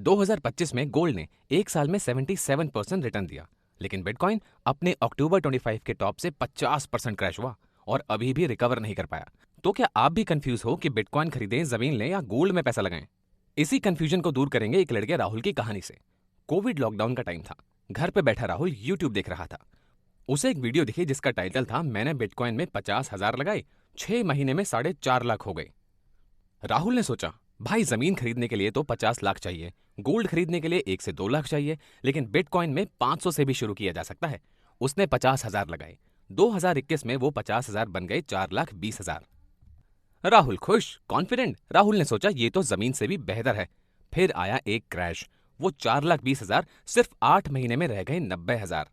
2025 में गोल्ड ने एक साल में 77% रिटर्न दिया, लेकिन बिटकॉइन अपने अक्टूबर 25 के टॉप से 50% क्रैश हुआ और अभी भी रिकवर नहीं कर पाया। तो क्या आप भी कंफ्यूज हो कि बिटकॉइन खरीदें, जमीन लें या गोल्ड में पैसा लगाएं? इसी कंफ्यूजन को दूर करेंगे एक लड़के राहुल की कहानी से। कोविड लॉकडाउन का टाइम था। घर पे बैठा राहुल यूट्यूब देख रहा था। उसे एक वीडियो दिखी जिसका टाइटल था, मैंने बिटकॉइन में 50,000 लगाए, 6 महीने में 4.5 लाख हो गए। राहुल ने सोचा, भाई जमीन खरीदने के लिए तो 50 लाख चाहिए, गोल्ड खरीदने के लिए 1 से 2 लाख चाहिए, लेकिन बिटकॉइन में 500 से भी शुरू किया जा सकता है। उसने 50,000 लगाए। 2021 में वो 50,000 बन गए 4,20,000। राहुल खुश, कॉन्फिडेंट। राहुल ने सोचा ये तो जमीन से भी बेहतर है। फिर आया एक क्रैश। वो 4,20,000 सिर्फ 8 महीने में रह गए 90,000।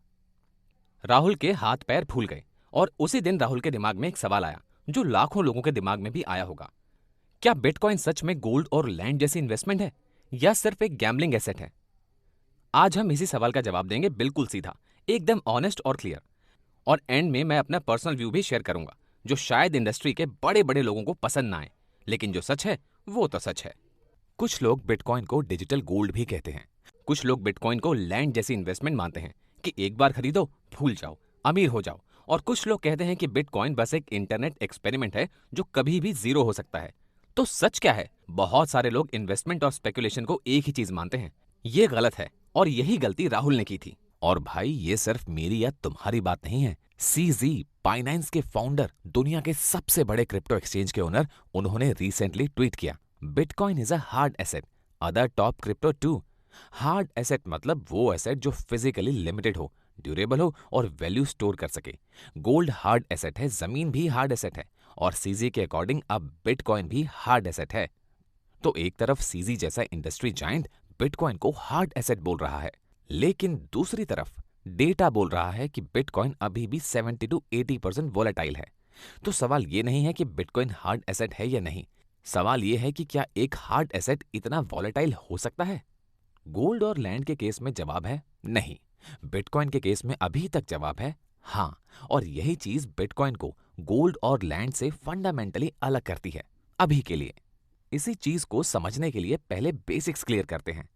राहुल के हाथ पैर फूल गए और उसी दिन राहुल के दिमाग में एक सवाल आया जो लाखों लोगों के दिमाग में भी आया होगा। क्या बिटकॉइन सच में गोल्ड और लैंड जैसी इन्वेस्टमेंट है या सिर्फ एक गैम्बलिंग एसेट है? आज हम इसी सवाल का जवाब देंगे, बिल्कुल सीधा, एकदम ऑनेस्ट और क्लियर। और एंड में मैं अपना पर्सनल व्यू भी शेयर करूंगा, जो शायद इंडस्ट्री के बड़े बड़े लोगों को पसंद ना आए, लेकिन जो सच है वो तो सच है। कुछ लोग बिटकॉइन को डिजिटल गोल्ड भी कहते हैं। कुछ लोग बिटकॉइन को लैंड जैसी इन्वेस्टमेंट मानते हैं कि एक बार खरीदो, भूल जाओ, अमीर हो जाओ। और कुछ लोग कहते हैं कि बिटकॉइन बस एक इंटरनेट एक्सपेरिमेंट है जो कभी भी जीरो हो सकता है। तो सच क्या है? बहुत सारे लोग इन्वेस्टमेंट और स्पेकुलेशन को एक ही चीज मानते हैं। ये गलत है और यही गलती राहुल ने की थी। और भाई, ये सिर्फ मेरी या तुम्हारी बात नहीं है। सीजी बाइनेंस के फाउंडर, दुनिया के सबसे बड़े क्रिप्टो एक्सचेंज के ओनर, उन्होंने रिसेंटली ट्वीट किया, bitcoin is a hard asset, other top crypto too. Hard asset मतलब वो एसेट जो फिजिकली लिमिटेड हो, ड्यूरेबल हो और वैल्यू स्टोर कर सके। गोल्ड हार्ड एसेट है, जमीन भी हार्ड एसेट है, और सीजी के अकॉर्डिंग अब बिटकॉइन भी हार्ड एसेट है। तो एक तरफ सीजी जैसा इंडस्ट्री जायंट बिटकॉइन को हार्ड एसेट बोल रहा है, लेकिन दूसरी तरफ डेटा बोल रहा है कि बिटकॉइन अभी भी 70 to 80% वोलेटाइल है। तो सवाल ये नहीं है कि बिटकॉइन हार्ड एसेट है या नहीं, सवाल ये है कि क्या एक हार्ड एसेट इतना वोलेटाइल हो सकता है? गोल्ड और लैंड के केस में जवाब है नहीं। बिटकॉइन के केस में अभी तक जवाब है हाँ। और यही चीज बिटकॉइन को गोल्ड और लैंड से फंडामेंटली अलग करती है अभी के लिए। इसी चीज को समझने के लिए पहले बेसिक्स क्लियर करते हैं।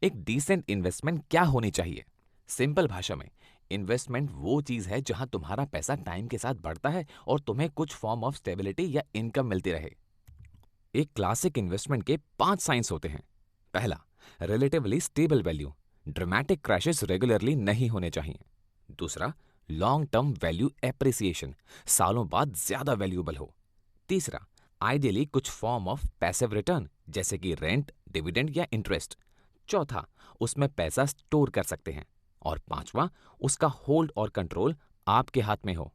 एक डिसेंट इन्वेस्टमेंट क्या होनी चाहिए? सिंपल भाषा में, इन्वेस्टमेंट वो चीज है जहां तुम्हारा पैसा टाइम के साथ बढ़ता है और तुम्हें कुछ फॉर्म ऑफ स्टेबिलिटी या इनकम मिलती रहे। एक क्लासिक इन्वेस्टमेंट के 5 साइंस होते हैं। पहला, relatively stable value, dramatic crashes regularly नहीं होने चाहिए। दूसरा, लॉन्ग टर्म वैल्यू एप्रिसिएशन, सालों बाद ज्यादा वैल्यूएबल हो। तीसरा, आइडियली कुछ फॉर्म ऑफ पैसिव रिटर्न, जैसे कि रेंट, डिविडेंड या इंटरेस्ट। चौथा, उसमें पैसा स्टोर कर सकते हैं। और पांचवा, उसका होल्ड और कंट्रोल आपके हाथ में हो।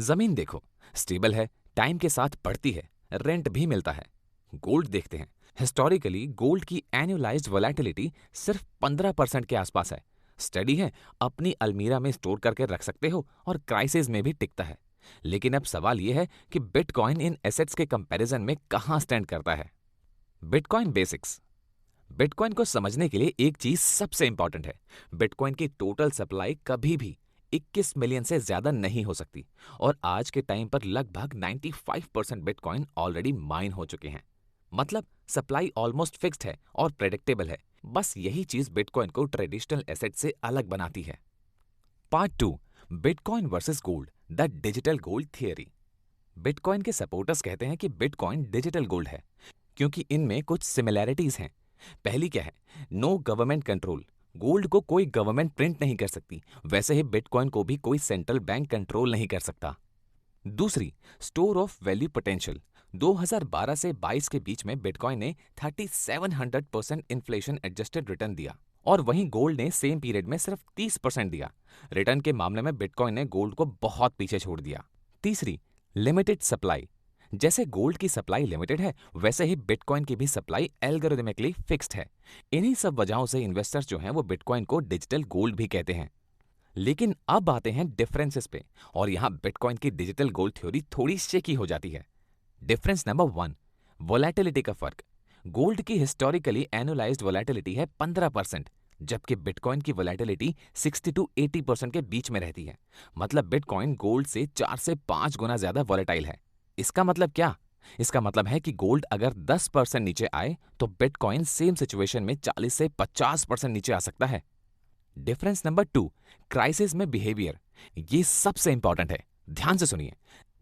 जमीन देखो, स्टेबल है, टाइम के साथ बढ़ती है, रेंट भी मिलता है। गोल्ड देखते हैं, हिस्टोरिकली गोल्ड की एनुअलाइज्ड वोलेटिलिटी सिर्फ 15% के आसपास है। स्टडी है, अपनी अलमीरा में स्टोर करके रख सकते हो और क्राइसिस में भी टिकता है। लेकिन अब सवाल यह है कि बिटकॉइन इन एसेट्स के कंपैरिजन में कहां स्टैंड करता है? Bitcoin basics. बिटकॉइन को समझने के लिए एक चीज सबसे इंपॉर्टेंट है, बिटकॉइन की टोटल सप्लाई कभी भी 21 मिलियन से ज्यादा नहीं हो सकती। और आज के टाइम पर लगभग 95% बिटकॉइन ऑलरेडी माइन हो चुके हैं। मतलब सप्लाई ऑलमोस्ट फिक्स्ड है और प्रेडिक्टेबल है। बस यही चीज बिटकॉइन को ट्रेडिशनल एसेट से अलग बनाती है। Part 2, bitcoin versus gold, the digital gold theory. Bitcoin के सपोर्टर्स कहते हैं कि बिटकॉइन डिजिटल गोल्ड है क्योंकि इनमें कुछ सिमिलैरिटीज हैं। पहली क्या है? No government control. गोल्ड को कोई गवर्नमेंट प्रिंट नहीं कर सकती, वैसे ही बिटकॉइन को भी कोई सेंट्रल बैंक कंट्रोल नहीं कर सकता। दूसरी, स्टोर ऑफ वैल्यू पोटेंशियल। 2012 से 22 के बीच में बिटकॉइन ने 3700% इन्फ्लेशन एडजस्टेड रिटर्न दिया, और वहीं गोल्ड ने सेम पीरियड में सिर्फ 30% दिया। रिटर्न के मामले में बिटकॉइन ने गोल्ड को बहुत पीछे छोड़ दिया। तीसरी, लिमिटेड सप्लाई। जैसे गोल्ड की सप्लाई लिमिटेड है, वैसे ही बिटकॉइन की भी सप्लाई एल्गोरिथमिकली फिक्स्ड है। इन्हीं सब वजहों से इन्वेस्टर्स जो हैं वो बिटकॉइन को डिजिटल गोल्ड भी कहते हैं। लेकिन अब आते हैं डिफरेंसेस पे, और यहां बिटकॉइन की डिजिटल गोल्ड थ्योरी थोड़ी शेकी हो जाती है। डिफरेंस नंबर 1, वोलेटिलिटी का फर्क। गोल्ड की हिस्टोरिकली एनुअलाइज्ड वोलेटिलिटी है 15%, जबकि बिटकॉइन की वोलेटिलिटी 60 to 80% के बीच में रहती है। मतलब बिटकॉइन गोल्ड से 4 से 5 गुना ज्यादा वोलेटाइल है। इसका मतलब क्या? इसका मतलब है कि गोल्ड अगर 10% नीचे आए तो बिटकॉइन सेम सिचुएशन में 40 से 50% नीचे आ सकता है। डिफरेंस नंबर 2, क्राइसिस में बिहेवियर। ये सबसे इंपॉर्टेंट है, ध्यान से सुनिए।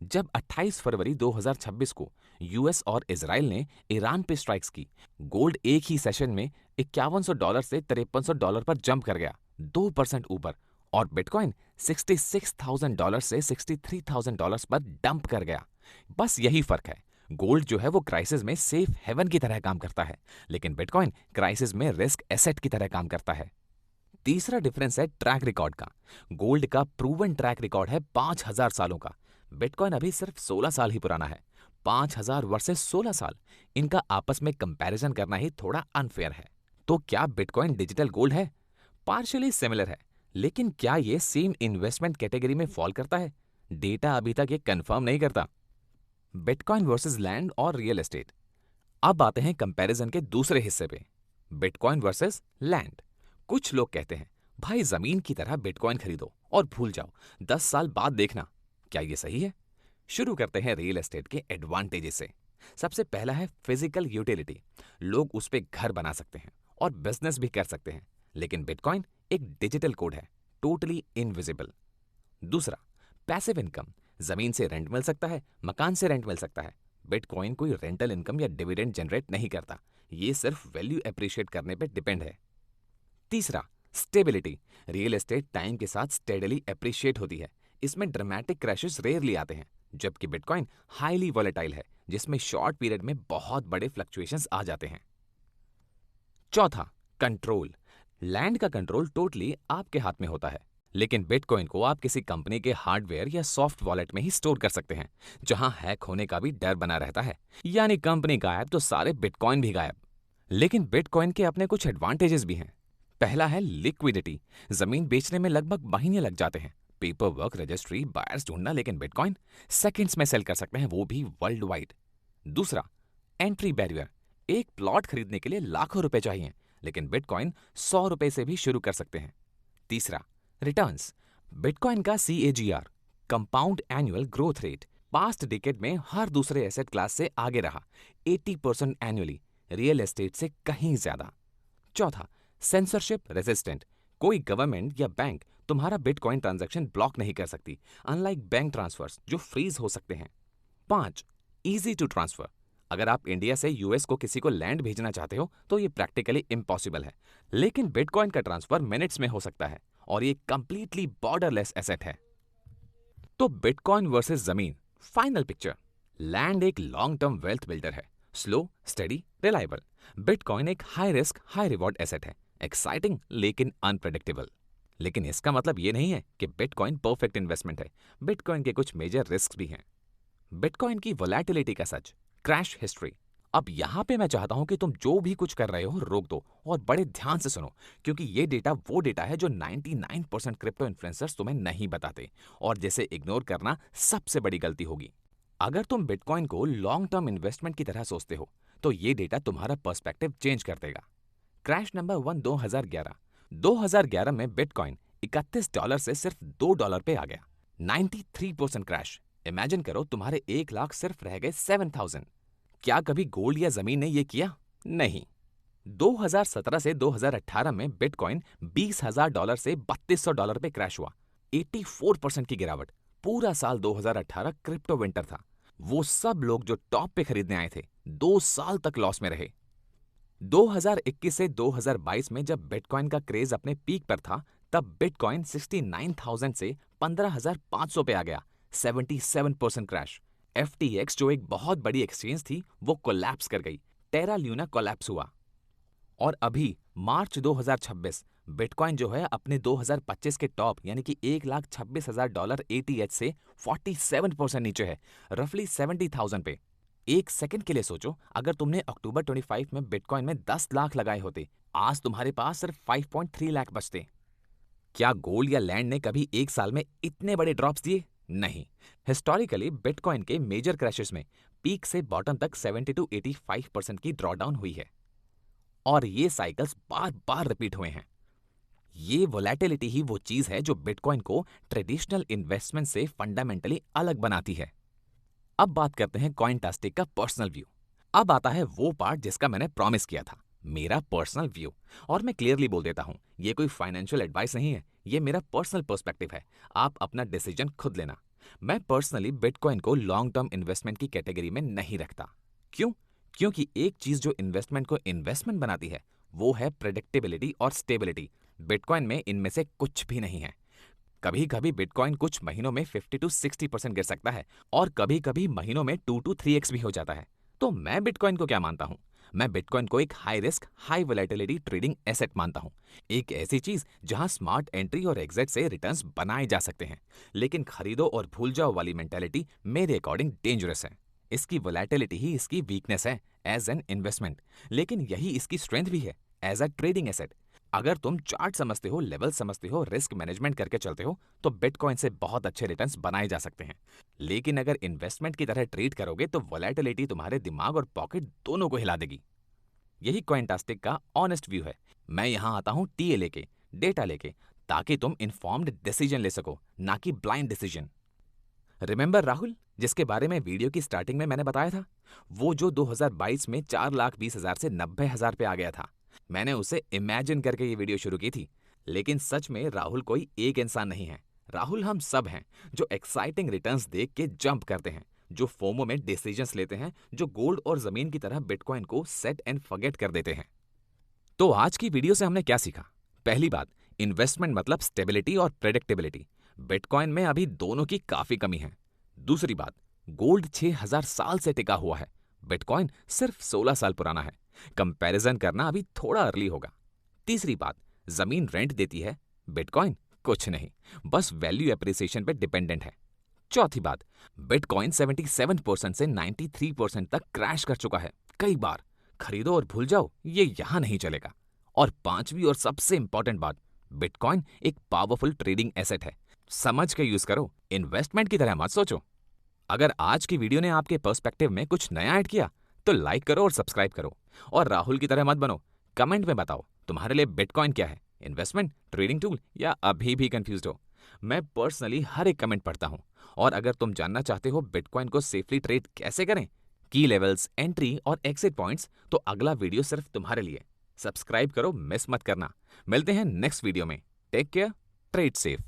जब 28 फरवरी 2026 को यूएस और इजराइल ने ईरान पे स्ट्राइक्स की, गोल्ड एक ही सेशन में $5100 से $5300 पर जंप कर गया, 2% ऊपर, और बिटकॉइन $66,000 से $63,000 पर डंप कर गया। बस यही फर्क है, गोल्ड जो है वो क्राइसिस में सेफ हेवन की तरह काम करता है, लेकिन बिटकॉइन क्राइसिस में रिस्क एसेट की तरह काम करता है। तीसरा डिफरेंस है ट्रैक रिकॉर्ड का। गोल्ड का प्रूवन ट्रैक रिकॉर्ड है 5000 सालों का, बिटकॉइन अभी सिर्फ 16 साल ही पुराना है। 5000 वर्सेस 16 साल, इनका आपस में कंपैरिजन करना ही थोड़ा अनफेयर है। तो क्या बिटकॉइन डिजिटल गोल्ड है? पार्शियली सिमिलर है, लेकिन क्या ये सेम इन्वेस्टमेंट कैटेगरी में फॉल करता है? डेटा अभी तक ये कंफर्म नहीं करता। बिटकॉइन वर्सेस लैंड और रियल एस्टेट। अब आते हैं कंपैरिजन के दूसरे हिस्से पे, बिटकॉइन वर्सेस लैंड। कुछ लोग कहते हैं भाई जमीन की तरह बिटकॉइन खरीदो और भूल जाओ, 10 साल बाद देखना। क्या ये सही है? शुरू करते हैं रियल एस्टेट के एडवांटेजेस से। सबसे पहला है फिजिकल यूटिलिटी। लोग उस पे घर बना सकते हैं और बिजनेस भी कर सकते हैं, लेकिन बिटकॉइन एक डिजिटल कोड है, टोटली इनविजिबल। दूसरा, पैसिव इनकम। जमीन से रेंट मिल सकता है, मकान से रेंट मिल सकता है। बिटकॉइन कोई रेंटल इनकम या डिविडेंड जनरेट नहीं करता, ये सिर्फ वैल्यू एप्रिशिएट करने पे डिपेंड है। तीसरा, स्टेबिलिटी। रियल एस्टेट टाइम के साथ स्टेडली एप्रिशिएट होती है, इसमें ड्रामेटिक क्रैशेस रेयरली आते हैं, जबकि बिटकॉइन हाईली वॉलेटाइल है, जिसमें शॉर्ट पीरियड में बहुत बड़े फ्लक्चुएशंस आ जाते हैं। चौथा, कंट्रोल। लैंड का कंट्रोल टोटली आपके हाथ में होता है, लेकिन बिटकॉइन को आप किसी कंपनी के हार्डवेयर या सॉफ्ट वॉलेट में ही स्टोर कर सकते हैं, जहां हैक होने का भी डर बना रहता है। यानी कंपनी गायब तो सारे बिटकॉइन भी गायब। लेकिन बिटकॉइन के अपने कुछ एडवांटेजेस भी हैं। पहला है लिक्विडिटी। जमीन बेचने में लगभग महीने लग जाते हैं, पेपर वर्क, रजिस्ट्री, बायर्स ढूंढना, लेकिन बिटकॉइन सेकंड्स में सेल कर सकते हैं, वो भी वर्ल्ड वाइड। दूसरा, एंट्री बैरियर। एक प्लॉट खरीदने के लिए लाखों रुपए चाहिए, लेकिन बिटकॉइन 100 रुपए से भी शुरू कर सकते हैं। तीसरा, रिटर्न्स। बिटकॉइन का CAGR, compound annual growth rate, past decade में हर दूसरे एसेट क्लास से आगे रहा, 80% एनुअली, रियल एस्टेट से कहीं ज्यादा। चौथा, सेंसरशिप रेजिस्टेंट। कोई गवर्नमेंट या बैंक तुम्हारा बिटकॉइन ट्रांजैक्शन ब्लॉक नहीं कर सकती, अनलाइक बैंक ट्रांसफर्स जो फ्रीज हो सकते हैं। 5, इजी टू ट्रांसफर। अगर आप इंडिया से यूएस को किसी को लैंड भेजना चाहते हो तो ये प्रैक्टिकली इम्पॉसिबल है, लेकिन बिटकॉइन का ट्रांसफर मिनट्स में हो सकता है, और ये कंप्लीटली बॉर्डरलेस एसेट है। तो बिटकॉइन वर्सेस जमीन, फाइनल पिक्चर। लैंड एक लॉन्ग टर्म वेल्थ बिल्डर है, स्लो, स्टडी, रिलायबल। बिटकॉइन एक high risk high reward asset है, एक्साइटिंग लेकिन अनप्रेडिक्टेबल। लेकिन इसका मतलब ये नहीं है कि बिटकॉइन परफेक्ट इन्वेस्टमेंट है, बिटकॉइन के कुछ मेजर रिस्क भी हैं। बिटकॉइन की वोलैटिलिटी का सच, क्रैश हिस्ट्री। अब यहां पे मैं चाहता हूं कि तुम जो भी कुछ कर रहे हो रोक दो और बड़े ध्यान से सुनो, क्योंकि ये डेटा वो डेटा है जो 99% क्रिप्टो इन्फ्लुएंसर्स तुम्हें नहीं बताते, और जिसे इग्नोर करना सबसे बड़ी गलती होगी। अगर तुम बिटकॉइन को लॉन्ग टर्म इन्वेस्टमेंट की तरह सोचते हो तो ये डेटा तुम्हारा पर्सपेक्टिव चेंज कर देगा। Crash number 1, 2011। 2011 में बिटकॉइन $31 से सिर्फ $2 पे आ गया, 93% क्रैश। इमेजिन करो तुम्हारे 1 लाख सिर्फ रह गए 7,000। क्या कभी गोल्ड या जमीन ने ये किया? नहीं। 2017 से 2018 में बिटकॉइन $20,000 से $3,200 पे क्रैश हुआ, 84% की गिरावट। पूरा साल 2018 क्रिप्टो विंटर था। वो सब लोग जो टॉप पे खरीदने आए थे 2 साल तक लॉस में रहे। 2021 से 2022 में जब बिटकॉइन का क्रेज अपने पीक पर था, तब बिटकॉइन 69,000 से 15,500 पे आ गया, 77% क्रैश। FTX जो एक बहुत बड़ी एक्सचेंज थी वो कोलैप्स कर गई, टेरा ल्यूना कोलैप्स हुआ। और अभी मार्च 2026 बिटकॉइन जो है अपने 2025 के टॉप यानी कि $1,26,000 ATH से 47% नीचे है, रफली 70,000 पे। एक सेकंड के लिए सोचो, अगर तुमने अक्टूबर 25 में बिटकॉइन में 10 लाख लगाए होते, आज तुम्हारे पास सिर्फ 5.3 लाख बचते। क्या गोल्ड या लैंड ने कभी एक साल में इतने बड़े ड्रॉप्स दिए? नहीं। हिस्टोरिकली बिटकॉइन के मेजर क्रैशेस में पीक से बॉटम तक 70 to 85% की ड्रॉडाउन हुई है, और ये साइकिल्स बार बार रिपीट हुए हैं। ये वोलैटिलिटी ही वो चीज है जो बिटकॉइन को ट्रेडिशनल इन्वेस्टमेंट से फंडामेंटली अलग बनाती है। अब बात करते हैं कॉइनटास्टिक का पर्सनल व्यू। अब आता है वो पार्ट जिसका मैंने प्रॉमिस किया था, मेरा पर्सनल व्यू। और मैं क्लियरली बोल देता हूँ, ये कोई फाइनेंशियल एडवाइस नहीं है, ये मेरा पर्सनल पर्सपेक्टिव है। आप अपना डिसीजन खुद लेना। मैं पर्सनली बिटकॉइन को लॉन्ग टर्म इन्वेस्टमेंट की कैटेगरी में नहीं रखता। क्यों? क्योंकि एक चीज जो इन्वेस्टमेंट को इन्वेस्टमेंट बनाती है वो है प्रेडिक्टेबिलिटी और स्टेबिलिटी। बिटकॉइन में इनमें से कुछ भी नहीं है। कभी कभी बिटकॉइन कुछ महीनों में 50 to 60% गिर सकता है और कभी कभी महीनों में 2 to 3x भी हो जाता है। तो मैं बिटकॉइन को क्या मानता हूँ? मैं बिटकॉइन को एक high risk high volatility trading asset मानता हूँ। एक ऐसी चीज जहां स्मार्ट एंट्री और एग्जिट से रिटर्न्स बनाए जा सकते हैं, लेकिन खरीदो और भूल जाओ वाली मेंटेलिटी मेरे अकॉर्डिंग डेंजरस है। इसकी वोलेटिलिटी ही इसकी वीकनेस है एज एन इन्वेस्टमेंट, लेकिन यही इसकी स्ट्रेंथ भी है एज अ ट्रेडिंग एसेट। अगर तुम चार्ट समझते हो, लेवल समझते हो, रिस्क मैनेजमेंट करके चलते हो तो बिटकॉइन से बहुत अच्छे रिटर्न्स बनाए जा सकते हैं। लेकिन अगर इन्वेस्टमेंट की तरह ट्रीट करोगे तो वोलेटिलिटी तुम्हारे दिमाग और पॉकेट दोनों को हिला देगी। यही कॉइनटास्टिक का ऑनेस्ट व्यू है। मैं यहाँ आता हूँ टीए लेके, डेटा लेके, ताकि तुम इन्फॉर्म्ड डिसीजन ले सको, ना कि ब्लाइंड डिसीजन। रिमेंबर राहुल, जिसके बारे में वीडियो की स्टार्टिंग में मैंने बताया था, वो जो 2022 में 4,20,000 से 90,000 पे आ गया था। मैंने उसे इमेजिन करके ये वीडियो शुरू की थी। लेकिन सच में राहुल कोई एक इंसान नहीं है। राहुल हम सब हैं, जो एक्साइटिंग रिटर्न्स देख के जंप करते हैं, जो फोमो में डिसीजंस लेते हैं, जो गोल्ड और जमीन की तरह बिटकॉइन को सेट एंड फॉरगेट कर देते हैं। तो आज की वीडियो से हमने क्या सीखा? पहली बात, इन्वेस्टमेंट मतलब स्टेबिलिटी और प्रेडिक्टेबिलिटी। बिटकॉइन में अभी दोनों की काफी कमी है। दूसरी बात, गोल्ड 6,000 साल से टिका हुआ है, बिटकॉइन सिर्फ 16 साल पुराना है। कंपैरिजन करना अभी थोड़ा अर्ली होगा। तीसरी बात, जमीन रेंट देती है, बिटकॉइन कुछ नहीं, बस वैल्यू एप्रिसिएशन पे डिपेंडेंट है। चौथी बात, बिटकॉइन 77% से 93% तक क्रैश कर चुका है कई बार। खरीदो और भूल जाओ, ये यहां नहीं चलेगा। और पांचवी और सबसे इंपॉर्टेंट बात, बिटकॉइन एक पावरफुल ट्रेडिंग एसेट है। समझ के यूज करो, इन्वेस्टमेंट की तरह मत सोचो। अगर आज की वीडियो ने आपके पर्सपेक्टिव में कुछ नया ऐड किया तो लाइक करो और सब्सक्राइब करो। और राहुल की तरह मत बनो, कमेंट में बताओ तुम्हारे लिए बिटकॉइन क्या है, इन्वेस्टमेंट, ट्रेडिंग टूल, या अभी भी कंफ्यूज हो। मैं पर्सनली हर एक कमेंट पढ़ता हूं। और अगर तुम जानना चाहते हो बिटकॉइन को सेफली ट्रेड कैसे करें, की लेवल्स, एंट्री और एग्जिट पॉइंट्स, तो अगला वीडियो सिर्फ तुम्हारे लिए। सब्सक्राइब करो, मिस मत करना। मिलते हैं नेक्स्ट वीडियो में। Take care, trade safe.